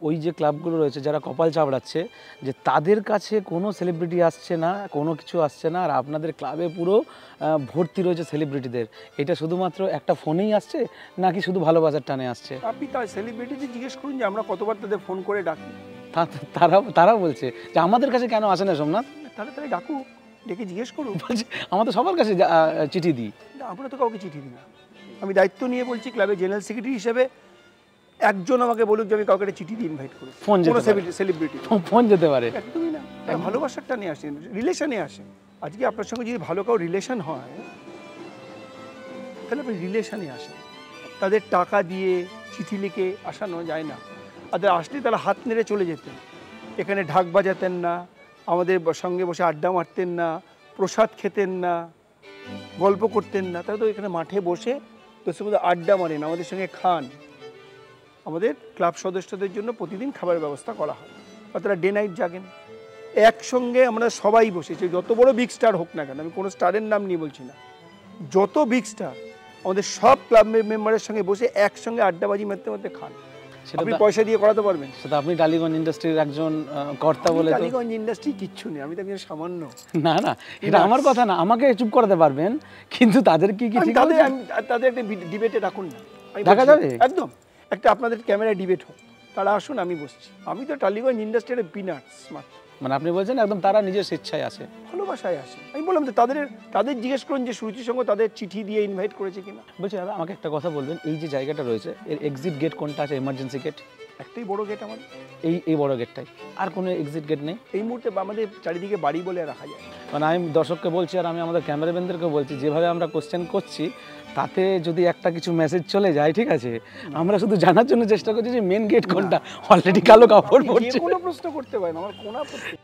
ওই যে ক্লাবগুলো রয়েছে যারা কপাল চাপড়াচ্ছে যে তাদের কাছে কোনো সেলিব্রিটি আসছে না, কোনো কিছু আসছে না, আর আপনাদের ক্লাবে পুরো ভর্তি রয়েছে সেলিব্রিটিদের। এটা শুধুমাত্র একটা ফোনেই আসছে নাকি শুধু ভালোবাসার টানে আসছে? আপনি তার সেলিব্রিটিদের জিজ্ঞেস করুন যে আমরা কতবার তাদের ফোন করে ডাকি। তারা বলছে যে আমাদের কাছে কেন আসে না সোমনাথ? তারা ডাকুক, ডেকে জিজ্ঞেস করুন। বলছে আমরা তো সবার কাছে চিঠি দিই। আমরা তো কাউকে চিঠি দিই না। আমি দায়িত্ব নিয়ে বলছি, ক্লাবের জেনারেল সেক্রেটারি হিসেবে একজন আমাকে বলুক যে আমি কাউকে একটা চিঠি দিয়ে ইনভাইট করি। ফোন যেতে পারে, সেলিব্রিটি ফোন যেতে পারে। একদমই না। ভালোবাসারটা নিয়ে আসেন, রিলেশনে আসেন। আজকে আপনার সঙ্গে যদি ভালো কাউ রিলেশন হয় তাহলে আপনি রিলেশনে আসেন। তাদের টাকা দিয়ে চিঠি লিখে আসানো যায় না। আর আসলে তারা হাত নেড়ে চলে যেতেন, এখানে ঢাক বাজাতেন না, আমাদের সঙ্গে বসে আড্ডা মারতেন না, প্রসাদ খেতেন না, গল্প করতেন না। তারা তো এখানে মাঠে বসে দোষের মধ্যে আড্ডা মারেন, আমাদের সঙ্গে খান। আমাদের ক্লাব সদস্যদের জন্য প্রতিদিন খাবারের ব্যবস্থা করা হয়, আর তারা ডে নাইট জাগেন। একসঙ্গে আমরা সবাই বসেছি, যত বড় বিগ স্টার হোক না কেন, আমি কোনো স্টারের নাম নিয়ে বলছি না, যত বিগ স্টার আমাদের সব ক্লাব মেম্বারের সঙ্গে বসে একসঙ্গে আড্ডাবাজি মারতে মারতে খান। আপনি পয়সা দিয়ে করাতে পারবেন সেটা? আপনি টালিগঞ্জ ইন্ডাস্ট্রির একজন কর্তা বলে। টালিগঞ্জ ইন্ডাস্ট্রি কিচ্ছু নেই, আমি তো একজন সামান্য। না না, এটা আমার কথা না, আমাকে চুপ করাতে পারবেন, কিন্তু তাদের কি কি তাদের একটা ডিবেটে রাখুন না, দেখা যাবে একদম একটা আপনাদের ক্যামেরা ডিবেট হোক, তারা আসুন, আমি বসছি। আমি তো টালিগঞ্জ ইন্ডাস্ট্রির পিনাটস মাত্র। মানে আপনি বলছেন একদম তারা নিজের স্বেচ্ছায় আসে, ভালোবাসায় আসে। আমি বললাম তো তাদের জিজ্ঞেস করুন যে সুরুচির সঙ্গে তাদের চিঠি দিয়ে ইনভাইট করেছে কিনা। বলছি দাদা আমাকে একটা কথা বলবেন, এই যে জায়গাটা রয়েছে এর এক্সিট গেট কোনটা আছে? এমার্জেন্সি গেট একটাই বড় গেট আমাদের, এই বড় গেটটাই, আর কোনো এক্সিট গেট নেই এই মুহূর্তে? আমাদের চারিদিকে বাড়ি বলে রাখা যায়। মানে আমি দর্শককে বলছি আর আমি আমাদের ক্যামেরাম্যানদেরকে বলছি, যেভাবে আমরা কোশ্চেন করছি তাতে যদি একটা কিছু মেসেজ চলে যায়, ঠিক আছে, আমরা শুধু জানার জন্য চেষ্টা করছি যে মেন গেট কোনটা। অলরেডি কালো কাপড় পরছে। কোনো প্রশ্ন করতে পারেন, আমার কোনো আপত্তি।